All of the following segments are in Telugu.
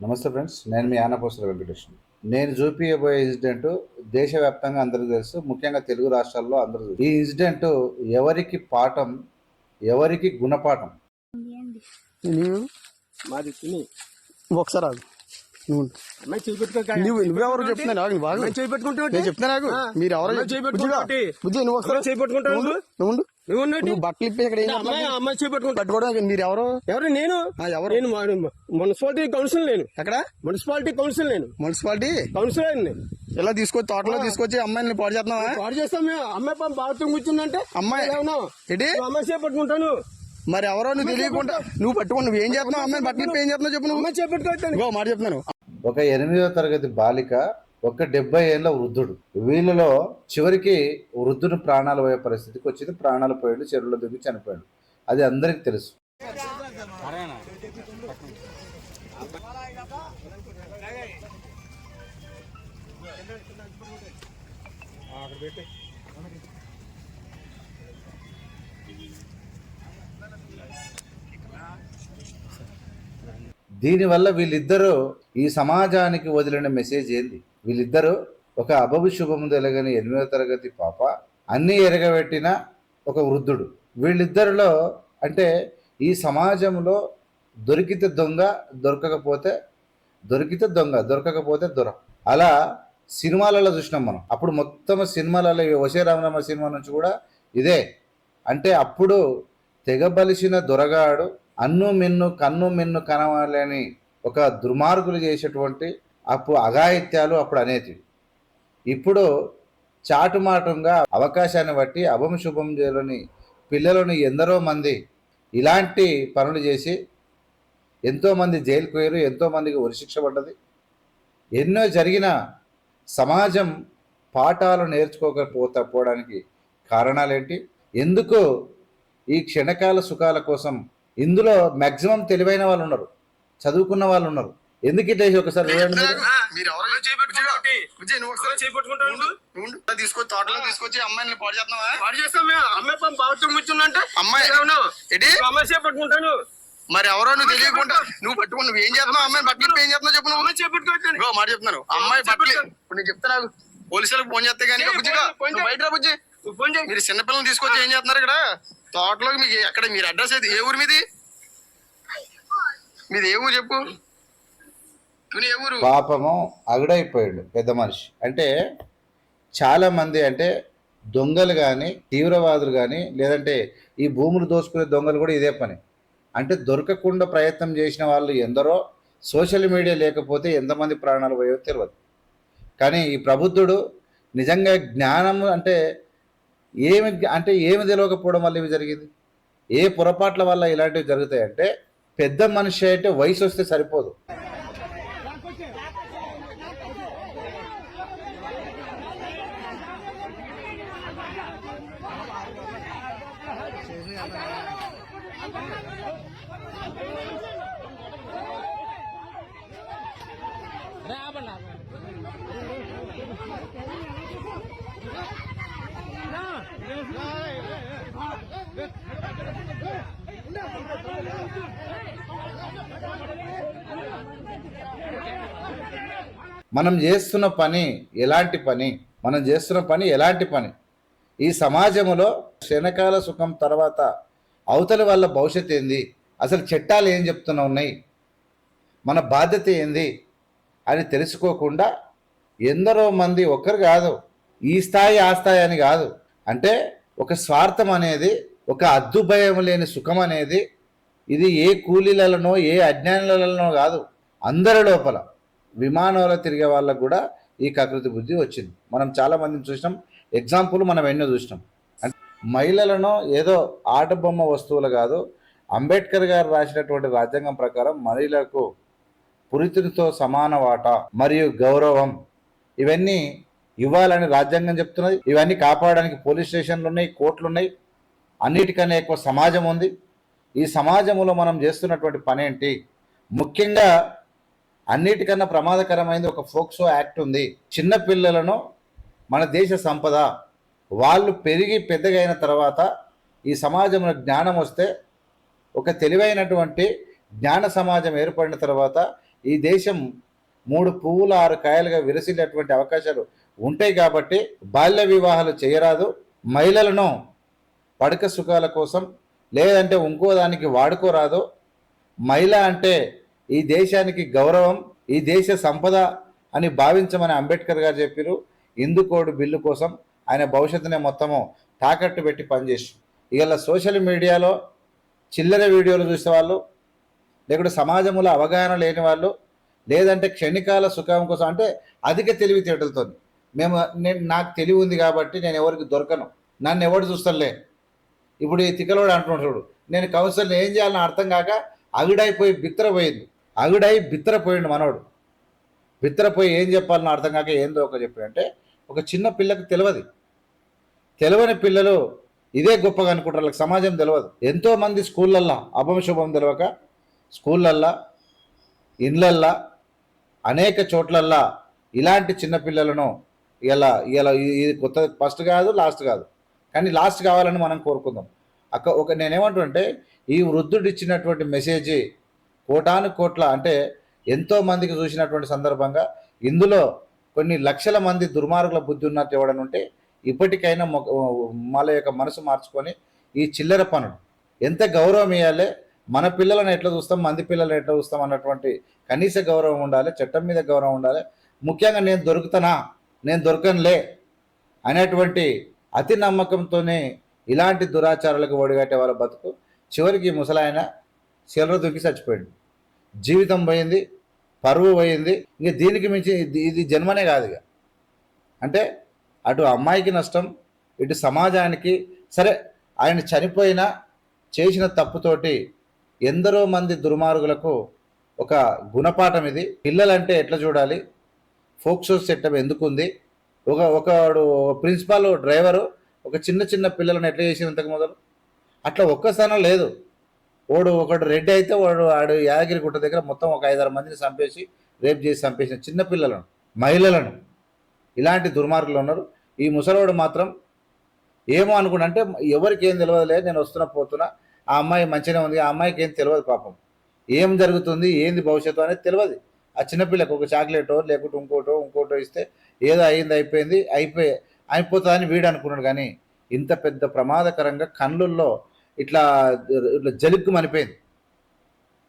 నమస్తే ఫ్రెండ్స్, నేను మీ ఆనపోసల వెంకటేశ్వర. నేను చూపించబోయే ఇన్సిడెంట్ దేశవ్యాప్తంగా అందరికీ తెలుసు, ముఖ్యంగా తెలుగు రాష్ట్రాల్లో అందరూ తెలుసు. ఈ ఇన్సిడెంట్ ఎవరికి పాఠం, ఎవరికి గుణపాఠం. మాది తిని ఒకసారి ఆగు. నువ్వెవరు చెప్తున్నా మీరు ఎవరో బుజ్జి నువ్వు ఒకసారి నువ్వు బట్టలు ఇప్పి ఇక్కడ అమ్మాయి చేపట్టుకుంటా పట్టుకోవడం మీరు ఎవరు ఎవరు నేను ఎవరు నేను మున్సిపాలిటీ కౌన్సిల్ నేను ఎక్కడ మున్సిపాలిటీ కౌన్సిల్ నేను మున్సిపాలిటీ కౌన్సిలర్ ఇలా తీసుకొచ్చి తోటలో తీసుకొచ్చి అమ్మాయిని పాడు చేస్తున్నావా? పాడు చేస్తాం మేము. అమ్మాయి బాత్రూమ్ కూర్చుందంటే అమ్మాయి ఏంటి అమ్మాయి చేపట్టుకుంటాను. మరి ఎవరో నువ్వు తెలియకుండా నువ్వు పట్టుకుని నువ్వు ఏం చేస్తున్నావు? అమ్మాయిని బట్టలు ఇప్పి ఏం చేస్తున్నావు చెప్పు. నువ్వు అమ్మాయి చేపట్టుకోవచ్చాను మాట చెప్తున్నాను. ఒక 8వ తరగతి బాలిక, ఒక 70 ఏళ్ల వృద్ధుడు. వీళ్ళలో చివరికి వృద్ధుడు ప్రాణాలు పోయే పరిస్థితికి వచ్చింది. ప్రాణాలు పోయాడు, చెరువులో దిగి చనిపోయాడు. అది అందరికి తెలుసు. దీనివల్ల వీళ్ళిద్దరూ ఈ సమాజానికి వదిలిన మెసేజ్ ఏంది? వీళ్ళిద్దరూ ఒక అభవి శుభము తెలియని 8వ తరగతి పాప, అన్నీ ఎరగబెట్టిన ఒక వృద్ధుడు. వీళ్ళిద్దరిలో అంటే ఈ సమాజంలో దొరికితే దొంగ, దొరకకపోతే దొర. అలా సినిమాలలో చూసినాం మనం. అప్పుడు మొత్తం సినిమాలలో వసే రామరామ సినిమా నుంచి కూడా ఇదే. అంటే అప్పుడు తెగబలిసిన దొరగాడు అన్ను మిన్ను కన్ను మిన్ను కనవాలని ఒక దుర్మార్గులు చేసేటువంటి అప్పుడు అఘాయిత్యాలు అప్పుడు అనేటివి. ఇప్పుడు చాటుమాటంగా అవకాశాన్ని బట్టి అభం శుభం చేయని పిల్లలని ఎందరో మంది ఇలాంటి పనులు చేసి ఎంతోమంది జైలుకు పోయారు, ఎంతోమందికి ఉరిశిక్ష పడ్డది. ఎన్నో జరిగిన సమాజం పాఠాలు నేర్చుకోకపోవడానికి కారణాలేంటి? ఎందుకు ఈ క్షణకాల సుఖాల కోసం? ఇందులో మ్యాక్సిమం తెలివైన వాళ్ళు ఉన్నారు, చదువుకున్న వాళ్ళు ఉన్నారు. ఎందుకు ఇట్లా ఒకసారి తీసుకొచ్చి తోటలో తీసుకొచ్చి అమ్మాయిని పాడు చేస్తున్నావా? పాడు చేస్తాం మేము. అమ్మాయి బాత్రూమ్ కూర్చుందంటే అమ్మాయి అమ్మాయి చేపట్టుకుంటాను. మరి ఎవరో నువ్వు తెలియకుండా నువ్వు పట్టుకుని నువ్వు ఏం చేస్తున్నావు? అమ్మాయి బట్టలు ఏం చేస్తున్నావు చెప్పు. నువ్వు చేపట్టుకోవచ్చు మాట చెప్తున్నాను. అమ్మాయి బట్టలు ఇప్పుడు నేను చెప్తాను, పోలీసులకు ఫోన్ చేస్తే కానీ బయట బుజ్జి మీరు చిన్నపిల్లలు తీసుకొచ్చి ఏం చేస్తున్నారు ఇక్కడ తోటలోకి? మీకు ఎక్కడ మీరు అడ్రస్ అయితే ఏ ఊరు మీది? మీది ఏ ఊరు చెప్పు. ఏ ఊరు? పాపము అగడైపోయాడు పెద్ద మనిషి. అంటే చాలా మంది అంటే దొంగలు కానీ, తీవ్రవాదులు కానీ, లేదంటే ఈ భూములు దోసుకునే దొంగలు కూడా ఇదే పని. అంటే దొరకకుండా ప్రయత్నం చేసిన వాళ్ళు ఎందరో. సోషల్ మీడియా లేకపోతే ఎంతమంది ప్రాణాలు పోయో తెలియదు. కానీ ఈ ప్రబుద్ధుడు నిజంగా జ్ఞానం అంటే ఏమి తెలియకపోవడం వల్ల ఇవి జరిగింది. ఏ పొరపాట్ల వల్ల ఇలాంటివి జరుగుతాయంటే, పెద్ద మనిషి అయితే వయసు వస్తే సరిపోదు. మనం చేస్తున్న పని ఎలాంటి పని? ఈ సమాజంలో క్షణకాల సుఖం తర్వాత అవతలి వాళ్ళ భవిష్యత్తు ఏంది, అసలు చట్టాలు ఏం చెప్తున్నా ఉన్నాయి, మన బాధ్యత ఏంది అని తెలుసుకోకుండా ఎందరో మంది, ఒక్కరు కాదు, ఈ స్థాయి ఆ స్థాయి అని కాదు, అంటే ఒక స్వార్థం అనేది, ఒక అద్దుభయం లేని సుఖం అనేది, ఇది ఏ కూలీలనో ఏ అజ్ఞానులనో కాదు, అందరి లోపల. విమానంలో తిరిగే వాళ్ళకు కూడా ఈ కకృతి బుద్ధి వచ్చింది. మనం చాలా మందిని చూసినాం, ఎగ్జాంపుల్ మనం ఎన్నో చూసినాం. అంటే మహిళలను ఏదో ఆట బొమ్మ వస్తువులు కాదు, అంబేద్కర్ గారు రాసినటువంటి రాజ్యాంగం ప్రకారం మహిళలకు పురుషునితో సమాన వాటా మరియు గౌరవం ఇవన్నీ ఇవ్వాలని రాజ్యాంగం చెప్తున్నది. ఇవన్నీ కాపాడడానికి పోలీస్ స్టేషన్లు ఉన్నాయి, కోర్టులు ఉన్నాయి, అన్నిటికన్నా ఎక్కువ సమాజం ఉంది. ఈ సమాజంలో మనం చేస్తున్నటువంటి పని ఏంటి? ముఖ్యంగా అన్నిటికన్నా ప్రమాదకరమైనది ఒక ఫోక్సో యాక్ట్ ఉంది. చిన్నపిల్లలను మన దేశ సంపద, వాళ్ళు పెరిగి పెద్దగా అయిన తర్వాత ఈ సమాజంలో జ్ఞానం వస్తే, ఒక తెలివైనటువంటి జ్ఞాన సమాజం ఏర్పడిన తర్వాత ఈ దేశం 3 పువ్వులు 6 కాయలుగా విరసిల్లేటువంటి అవకాశాలు ఉంటాయి కాబట్టి బాల్య వివాహాలు చేయరాదు. మహిళలను పడక సుఖాల కోసం లేదంటే ఇంకో దానికి వాడుకోరాదు. మహిళ అంటే ఈ దేశానికి గౌరవం, ఈ దేశ సంపద అని భావించమని అంబేద్కర్ గారు చెప్పారు. హిందూ కోడ్ బిల్లు కోసం ఆయన భవిష్యత్తునే మొత్తము తాకట్టు పెట్టి పనిచేసి ఇవాళ సోషల్ మీడియాలో చిల్లర వీడియోలు చూసే వాళ్ళు, లేకుంటే సమాజంలో అవగాహన లేని వాళ్ళు, లేదంటే క్షణికాల సుఖం కోసం అంటే అధిక తెలివితేటలతో నాకు తెలివి ఉంది కాబట్టి నేను ఎవరికి దొరకను, నన్ను ఎవడు చూస్తానులే. ఇప్పుడు ఈ తిక్కలోడు అంటున్నాడు చూడు, నేను కౌన్సిల్ని ఏం చేయాలని అర్థం కాక అగుడైపోయి బిత్తరపోయిండు మనోడు. బిత్తరపోయి ఏం చెప్పాలని అర్థం కాక ఏందో ఒక చెప్పాడంటే, ఒక చిన్న పిల్లకు తెలియని పిల్లలు ఇదే గొప్పగా అనుకుంటారు, వాళ్ళకి సమాజం తెలియదు. ఎంతోమంది స్కూళ్ళల్లో అభంశుభం తెలియక స్కూళ్ళల్లో ఇండ్లల్లో అనేక చోట్లల్లో ఇలాంటి చిన్నపిల్లలను ఇలా ఇలా ఇది కొత్త ఫస్ట్ కాదు లాస్ట్ కాదు, కానీ లాస్ట్ కావాలని మనం కోరుకుందాం. నేనేమంటుంటే ఈ వృద్ధుడు ఇచ్చినటువంటి మెసేజ్ కోటాను కోట్ల అంటే ఎంతోమందికి చూసినటువంటి సందర్భంగా ఇందులో కొన్ని లక్షల మంది దుర్మార్గుల బుద్ధి ఉన్నట్టు ఎవడని ఉంటే ఇప్పటికైనా వాళ్ళ యొక్క మనసు మార్చుకొని ఈ చిల్లర పనులు ఎంత గౌరవం ఇవ్వాలి, మన పిల్లలను ఎట్లా చూస్తాం, మంది పిల్లలను ఎట్లా చూస్తాం అన్నటువంటి కనీస గౌరవం ఉండాలి, చట్టం మీద గౌరవం ఉండాలి. ముఖ్యంగా నేను దొరకనులే అనేటువంటి అతి నమ్మకంతోనే ఇలాంటి దురాచారాలకు ఒడిగట్టే వాళ్ళ బతుకు చివరికి ముసలాయన చిల్లర దొరికి చచ్చిపోయాడు. జీవితం పోయింది, పరువు పోయింది. ఇంక దీనికి మించి ఇది జన్మనే కాదు. ఇక అంటే అటు అమ్మాయికి నష్టం, ఇటు సమాజానికి. సరే ఆయన చనిపోయినా చేసిన తప్పుతోటి ఎందరో మంది దుర్మార్గులకు ఒక గుణపాఠం ఇది. పిల్లలంటే ఎట్లా చూడాలి, ఫోక్సో చట్టం ఎందుకుంది, ఒకడు ప్రిన్సిపాల్ డ్రైవరు ఒక చిన్న పిల్లలను ఎట్లా చేసినంతకు మొదలు అట్లా ఒక్క స్థానం లేదు. ఒకడు రెడ్డి అయితే ఆడు యాదగిరి గుట్ట దగ్గర మొత్తం ఒక 5-6 మందిని చంపేసి రేప్ చేసి చంపేసిన చిన్న పిల్లలను, మహిళలను, ఇలాంటి దుర్మార్గులు ఉన్నారు. ఈ ముసలోడు మాత్రం ఏమో అనుకుంటా అంటే ఎవరికి ఏం తెలియదులే, నేను పోతున్నా, ఆ అమ్మాయి మంచిగానే ఉంది, ఆ అమ్మాయికి ఏం తెలియదు పాపం, ఏం జరుగుతుంది ఏంది భవిష్యత్తు అనేది తెలియదు. ఆ చిన్నపిల్లకు ఒక చాక్లెటో లేకుంటే ఇంకోటో ఇస్తే ఏదో అయిపోతుందని వీడు అనుకున్నాడు. కానీ ఇంత పెద్ద ప్రమాదకరంగా కళ్ళల్లో ఇట్లా జలుగ్గు మనిపోయింది.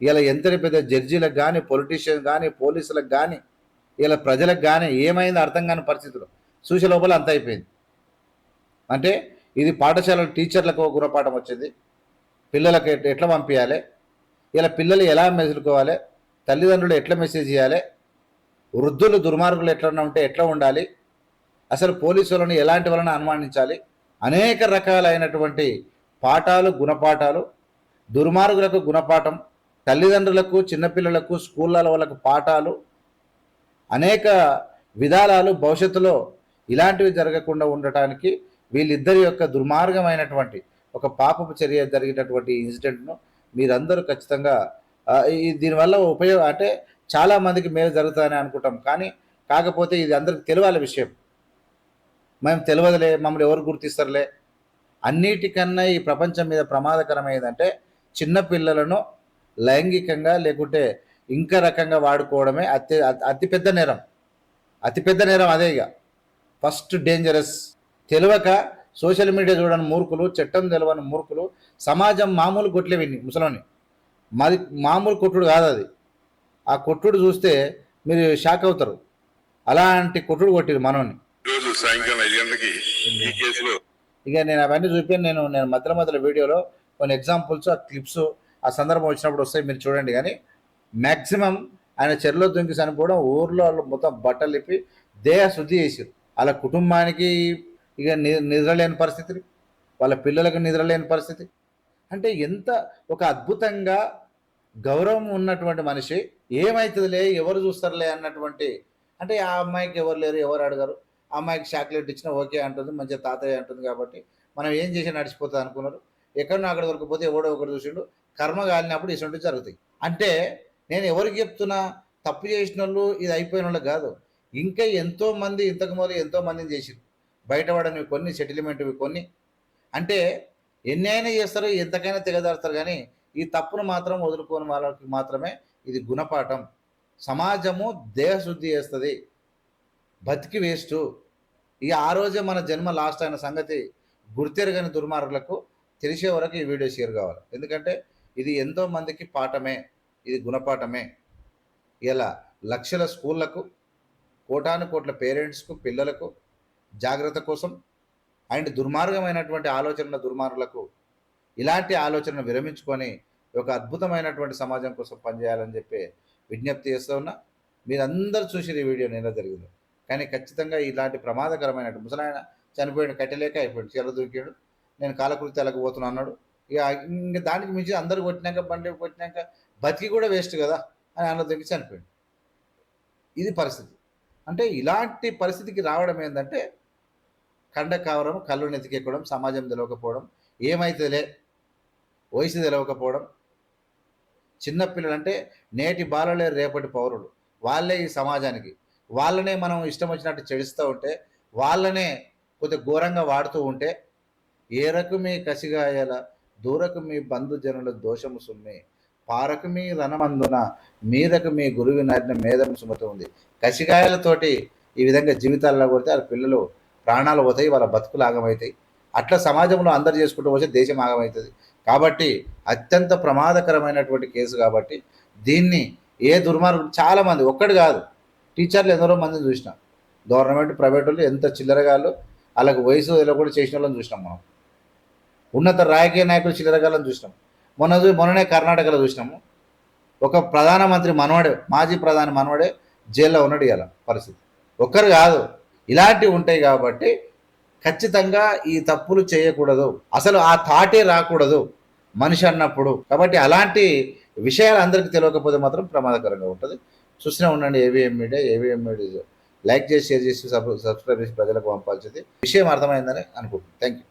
ఇలా ఎంత పెద్ద జడ్జీలకు కానీ, పొలిటీషియన్ కానీ, పోలీసులకు కానీ, ఇలా ప్రజలకు కానీ ఏమైంది అర్థం కాని పరిస్థితులు చూసే లోపల అంత అయిపోయింది. అంటే ఇది పాఠశాల టీచర్లకు గుణపాఠం వచ్చింది, పిల్లలకు ఎట్లా పంపించాలి, ఇలా పిల్లలు ఎలా మెసులుకోవాలి, తల్లిదండ్రులు ఎట్లా మెసేజ్ చేయాలి, వృద్ధులు దుర్మార్గులు ఎట్లా ఉంటే ఎట్లా ఉండాలి, అసలు పోలీసులను ఎలాంటి వాళ్ళని అనుమానించాలి, అనేక రకాలైనటువంటి పాఠాలు, గుణపాఠాలు, దుర్మార్గులకు గుణపాఠం, తల్లిదండ్రులకు, చిన్నపిల్లలకు, స్కూళ్ళ వాళ్ళకు పాఠాలు, అనేక విధానాలు భవిష్యత్తులో ఇలాంటివి జరగకుండా ఉండటానికి వీళ్ళిద్దరి యొక్క దుర్మార్గమైనటువంటి ఒక పాపపు చర్య జరిగినటువంటి ఇన్సిడెంట్ను మీరందరూ ఖచ్చితంగా దీనివల్ల ఉపయోగం అంటే చాలామందికి మేలు జరుగుతుందని అనుకుంటాం. కానీ కాకపోతే ఇది అందరికి తెలియాలి విషయం. మేము తెలియదులే, మమ్మల్ని ఎవరు గుర్తిస్తారులే. అన్నిటికన్నా ఈ ప్రపంచం మీద ప్రమాదకరమైందంటే చిన్నపిల్లలను లైంగికంగా లేకుంటే ఇంకా రకంగా వాడుకోవడమే అతిపెద్ద నేరం అదే. ఇక ఫస్ట్ డేంజరస్. తెలియక సోషల్ మీడియా చూడని మూర్ఖులు, చట్టం తెలవని మూర్ఖులు, సమాజం మామూలు కొట్లే విని ముసలోని మాది మామూలు కొట్టుడు కాదు అది. ఆ కొట్టుడు చూస్తే మీరు షాక్ అవుతారు. అలాంటి కొట్టుడు కొట్టిరు మనోని. సాయంకాలం 5 గంటలకి ఈ కేసులో ఇక నేను అవన్నీ చూపాను. నేను మధ్యలో వీడియోలో కొన్ని ఎగ్జాంపుల్స్, ఆ క్లిప్స్ ఆ సందర్భం వచ్చినప్పుడు వస్తాయి, మీరు చూడండి. కానీ మ్యాక్సిమం ఆయన చెరులో దుంకి చనిపోవడం, ఊర్లో వాళ్ళు మొత్తం బట్టలు ఇప్పి దేహ శుద్ధి చేసారు. వాళ్ళ కుటుంబానికి ఇక నిద్రలేని పరిస్థితి, వాళ్ళ పిల్లలకు నిద్రలేని పరిస్థితి. అంటే ఎంత ఒక అద్భుతంగా గౌరవం ఉన్నటువంటి మనిషి ఏమవుతుందిలే, ఎవరు చూస్తారులే అన్నటువంటి. అంటే ఆ అమ్మాయికి ఎవరు లేరు, ఎవరు అడగరు, ఆ అమ్మాయికి చాక్లెట్ ఇచ్చినా ఓకే అంటుంది, మంచిగా తాతయ్య అంటుంది కాబట్టి మనం ఏం చేసి నడిచిపోతుంది అనుకున్నారు. ఎక్కడో అక్కడ దొరికిపోతే ఎవడో ఒకటి చూసిండు, కర్మ కాలినప్పుడు ఇటువంటివి జరుగుతాయి. అంటే నేను ఎవరికి చెప్తున్నా, తప్పు చేసిన వాళ్ళు ఇది అయిపోయిన వాళ్ళు కాదు, ఇంకా ఎంతోమంది ఇంతకు మొదలు ఎంతోమందిని చేసిరు, బయటపడనివి కొన్ని, సెటిల్మెంట్వి కొన్ని. అంటే ఎన్ని అయినా చేస్తారు, ఎంతకైనా తెగదారుస్తారు. కానీ ఈ తప్పును మాత్రం వదులుకోని వాళ్ళకి మాత్రమే ఇది గుణపాఠం. సమాజము దేహశుద్ధి చేస్తుంది, బతికి వేస్ట్. ఇక ఆ రోజే మన జన్మ లాస్ట్ అయిన సంగతి గుర్తెరగని దుర్మార్గులకు తెలిసే వరకు ఈ వీడియో షేర్ కావాలి. ఎందుకంటే ఇది ఎంతో మందికి పాఠమే, ఇది గుణపాఠమే. ఇలా లక్షల స్కూళ్లకు, కోటాను కోట్ల పేరెంట్స్కు, పిల్లలకు జాగ్రత్త కోసం అండ్ దుర్మార్గమైనటువంటి ఆలోచనల దుర్మార్గులకు ఇలాంటి ఆలోచనను విరమించుకొని ఒక అద్భుతమైనటువంటి సమాజం కోసం పనిచేయాలని చెప్పి విజ్ఞప్తి చేస్తూ ఉన్నా. మీరందరూ చూసి ఈ వీడియో నిన్న జరిగింది. కానీ ఖచ్చితంగా ఇలాంటి ప్రమాదకరమైన ముసలాయన చనిపోయాడు, కట్టలేక అయిపోయాడు, చీర దూకాడు, నేను కాలకృత్యాలకు పోతున్నా అన్నాడు. ఇక ఇంక దానికి మించి అందరూ కొట్టినాక, బండి కొట్టినాక బతికి కూడా వేస్ట్ కదా అని అన్న దగ్గర చనిపోయాడు. ఇది పరిస్థితి. అంటే ఇలాంటి పరిస్థితికి రావడం ఏంటంటే కండ కావడం, కళ్ళు నెతికెక్కడం, సమాజం తెలవకపోవడం, ఏమైతుందిలే వయసు తెలవకపోవడం. చిన్నపిల్లలంటే నేటి బాలలే రేపటి పౌరులు, వాళ్ళే ఈ సమాజానికి. వాళ్ళనే మనం ఇష్టం వచ్చినట్టు చెడుస్తూ ఉంటే, వాళ్ళనే కొద్దిగా ఘోరంగా వాడుతూ ఉంటే, ఏరకు మీ కసిగాయల దూరకు మీ బంధుజనుల దోషము సుమ్మి పారకు మీ రణమందున మీదకు మీ గురువి నాటిన మేధము సుమత ఉంది. కసిగాయలతోటి ఈ విధంగా జీవితాల్లో కొడితే వాళ్ళ పిల్లలు ప్రాణాలు పోతాయి, వాళ్ళ బతుకులు ఆగమవుతాయి. అట్లా సమాజంలో అందరు చేసుకుంటూ పోతే దేశం ఆగమవుతుంది. కాబట్టి అత్యంత ప్రమాదకరమైనటువంటి కేసు. కాబట్టి దీన్ని ఏ దుర్మార్గుడు, చాలామంది, ఒక్కడు కాదు, టీచర్లు ఎందరో మందిని చూసినాం, గవర్నమెంట్ ప్రైవేట్ వాళ్ళు ఎంత చిల్లరగాళ్ళు, వాళ్ళకు వయసు ఇలా కూడా చేసిన వాళ్ళని చూసినాం. మనం ఉన్నత రాజకీయ నాయకులు చిల్లరగాళ్ళని చూసినాం. మొన్ననే కర్ణాటకలో చూసినాము, ఒక ప్రధానమంత్రి మనవడే, మాజీ ప్రధాని మనవడే జైల్లో ఉన్నాడు. ఇలా పరిస్థితి ఒక్కరు కాదు, ఇలాంటివి ఉంటాయి. కాబట్టి ఖచ్చితంగా ఈ తప్పులు చేయకూడదు, అసలు ఆ థాటే రాకూడదు మనిషి అన్నప్పుడు. కాబట్టి అలాంటి విషయాలు అందరికీ తెలియకపోతే మాత్రం ప్రమాదకరంగా ఉంటుంది. చూస్తూనే ఉండండి ఏవిఎం మీడియా. లైక్ చేసి, షేర్ చేసి, సబ్స్క్రైబ్ చేసి ప్రజలకు పంపాల్సింది. విషయం అర్థమైందని అనుకుంటున్నాను. Thank you.